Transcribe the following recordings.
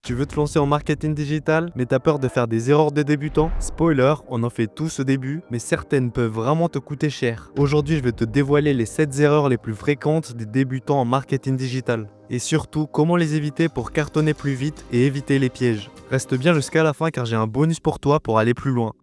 Tu veux te lancer en marketing digital, mais t'as peur de faire des erreurs de débutant? Spoiler, on en fait tous au début, mais certaines peuvent vraiment te coûter cher. Aujourd'hui, je vais te dévoiler les 7 erreurs les plus fréquentes des débutants en marketing digital. Et surtout, comment les éviter pour cartonner plus vite et éviter les pièges. Reste bien jusqu'à la fin car j'ai un bonus pour toi pour aller plus loin.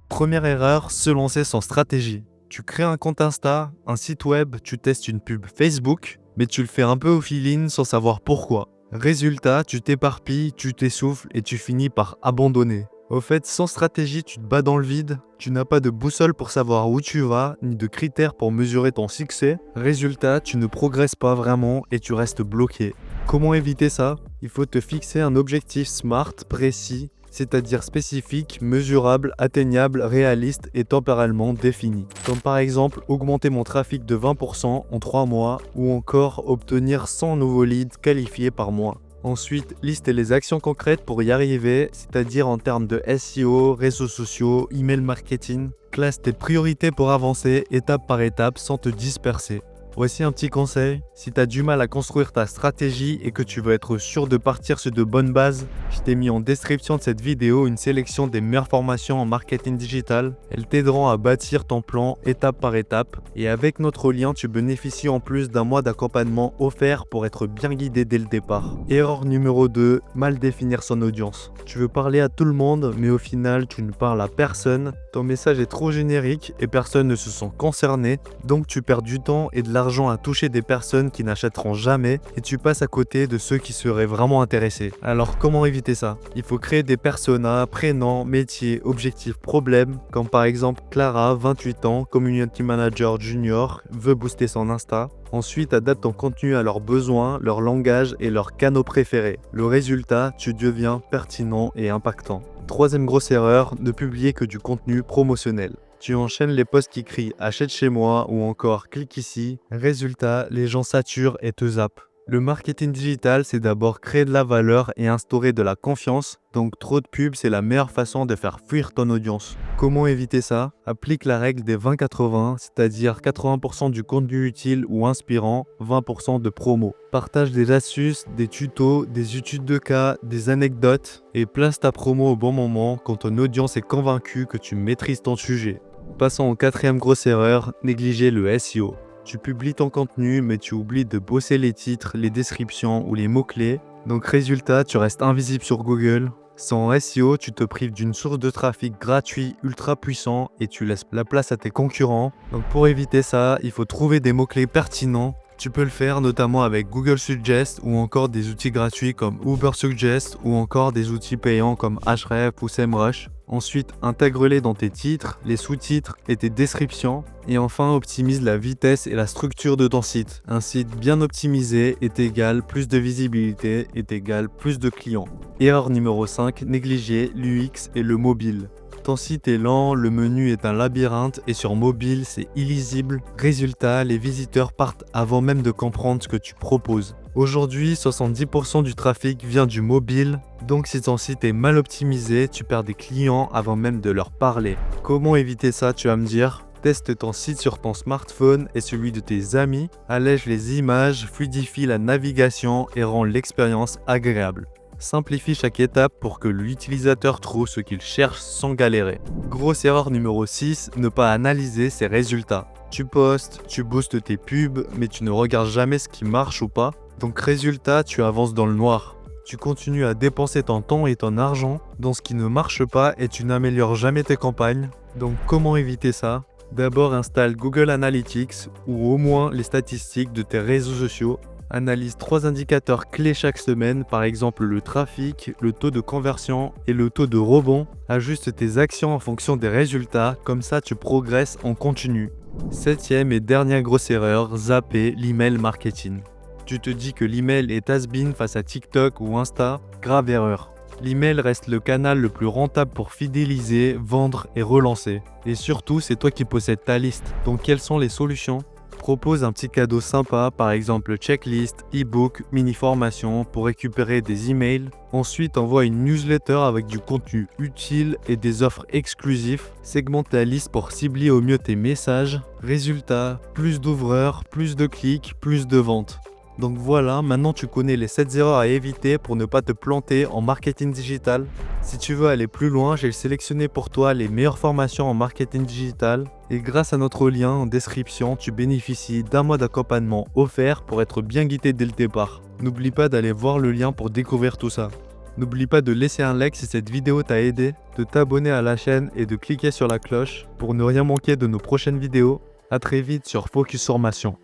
Première erreur, se lancer sans stratégie. Tu crées un compte Insta, un site web, tu testes une pub Facebook, mais tu le fais un peu au feeling sans savoir pourquoi. Résultat, tu t'éparpilles, tu t'essouffles et tu finis par abandonner. Au fait, sans stratégie, tu te bats dans le vide, tu n'as pas de boussole pour savoir où tu vas, ni de critères pour mesurer ton succès. Résultat, tu ne progresses pas vraiment et tu restes bloqué. Comment éviter ça? Il faut te fixer un objectif SMART précis, c'est-à-dire spécifique, mesurable, atteignable, réaliste et temporellement défini. Comme par exemple augmenter mon trafic de 20% en 3 mois ou encore obtenir 100 nouveaux leads qualifiés par mois. Ensuite, liste les actions concrètes pour y arriver, c'est-à-dire en termes de SEO, réseaux sociaux, email marketing. Classe tes priorités pour avancer étape par étape sans te disperser. Voici un petit conseil, si tu as du mal à construire ta stratégie et que tu veux être sûr de partir sur de bonnes bases, je t'ai mis en description de cette vidéo une sélection des meilleures formations en marketing digital. Elles t'aideront à bâtir ton plan étape par étape et avec notre lien, tu bénéficies en plus d'un mois d'accompagnement offert pour être bien guidé dès le départ. Erreur numéro 2, mal définir son audience. Tu veux parler à tout le monde, mais au final, tu ne parles à personne. Ton message est trop générique et personne ne se sent concerné, donc tu perds du temps et de l'argent à toucher des personnes qui n'achèteront jamais et tu passes à côté de ceux qui seraient vraiment intéressés. Alors comment éviter ça? Il faut créer des personas, prénoms, métiers, objectifs, problèmes, comme par exemple Clara, 28 ans, community manager junior, veut booster son Insta. Ensuite, adapte ton contenu à leurs besoins, leur langage et leurs canaux préférés. Le résultat, tu deviens pertinent et impactant. Troisième grosse erreur, ne publier que du contenu promotionnel. Tu enchaînes les posts qui crient « achète chez moi » ou encore « clique ici ». Résultat, les gens saturent et te zappent. Le marketing digital, c'est d'abord créer de la valeur et instaurer de la confiance. Donc trop de pubs, c'est la meilleure façon de faire fuir ton audience. Comment éviter ça? Applique la règle des 20-80, c'est-à-dire 80% du contenu utile ou inspirant, 20% de promo. Partage des astuces, des tutos, des études de cas, des anecdotes et place ta promo au bon moment quand ton audience est convaincue que tu maîtrises ton sujet. Passons aux quatrième grosse erreur, négliger le SEO. Tu publies ton contenu, mais tu oublies de bosser les titres, les descriptions ou les mots-clés. Donc résultat, tu restes invisible sur Google. Sans SEO, tu te prives d'une source de trafic gratuit, ultra puissant et tu laisses la place à tes concurrents. Donc pour éviter ça, il faut trouver des mots-clés pertinents. Tu peux le faire notamment avec Google Suggest ou encore des outils gratuits comme Uber Suggest ou encore des outils payants comme Ahrefs ou SEMrush. Ensuite, intègre-les dans tes titres, les sous-titres et tes descriptions. Et enfin, optimise la vitesse et la structure de ton site. Un site bien optimisé est égal plus de visibilité est égal plus de clients. Erreur numéro 5, négliger l'UX et le mobile. Ton site est lent, le menu est un labyrinthe et sur mobile, c'est illisible. Résultat, les visiteurs partent avant même de comprendre ce que tu proposes. Aujourd'hui, 70% du trafic vient du mobile, donc si ton site est mal optimisé, tu perds des clients avant même de leur parler. Comment éviter ça, tu vas me dire? Teste ton site sur ton smartphone et celui de tes amis, allège les images, fluidifie la navigation et rend l'expérience agréable. Simplifie chaque étape pour que l'utilisateur trouve ce qu'il cherche sans galérer. Grosse erreur numéro 6, ne pas analyser ses résultats. Tu postes, tu boostes tes pubs, mais tu ne regardes jamais ce qui marche ou pas. Donc résultat, tu avances dans le noir. Tu continues à dépenser ton temps et ton argent dans ce qui ne marche pas et tu n'améliores jamais tes campagnes. Donc comment éviter ça? D'abord installe Google Analytics ou au moins les statistiques de tes réseaux sociaux. Analyse 3 indicateurs clés chaque semaine, par exemple le trafic, le taux de conversion et le taux de rebond. Ajuste tes actions en fonction des résultats, comme ça tu progresses en continu. Septième et dernière grosse erreur, zapper l'email marketing. Tu te dis que l'email est has-been face à TikTok ou Insta, grave erreur. L'email reste le canal le plus rentable pour fidéliser, vendre et relancer. Et surtout, c'est toi qui possèdes ta liste. Donc quelles sont les solutions? propose un petit cadeau sympa, par exemple checklist, e-book, mini-formation pour récupérer des emails. Ensuite, envoie une newsletter avec du contenu utile et des offres exclusives. Segmente ta liste pour cibler au mieux tes messages. Résultat, plus d'ouvreurs, plus de clics, plus de ventes. Donc voilà, maintenant tu connais les 7 erreurs à éviter pour ne pas te planter en marketing digital. Si tu veux aller plus loin, j'ai sélectionné pour toi les meilleures formations en marketing digital. Et grâce à notre lien en description, tu bénéficies d'un mois d'accompagnement offert pour être bien guidé dès le départ. N'oublie pas d'aller voir le lien pour découvrir tout ça. N'oublie pas de laisser un like si cette vidéo t'a aidé, de t'abonner à la chaîne et de cliquer sur la cloche pour ne rien manquer de nos prochaines vidéos. A très vite sur Focus Formation.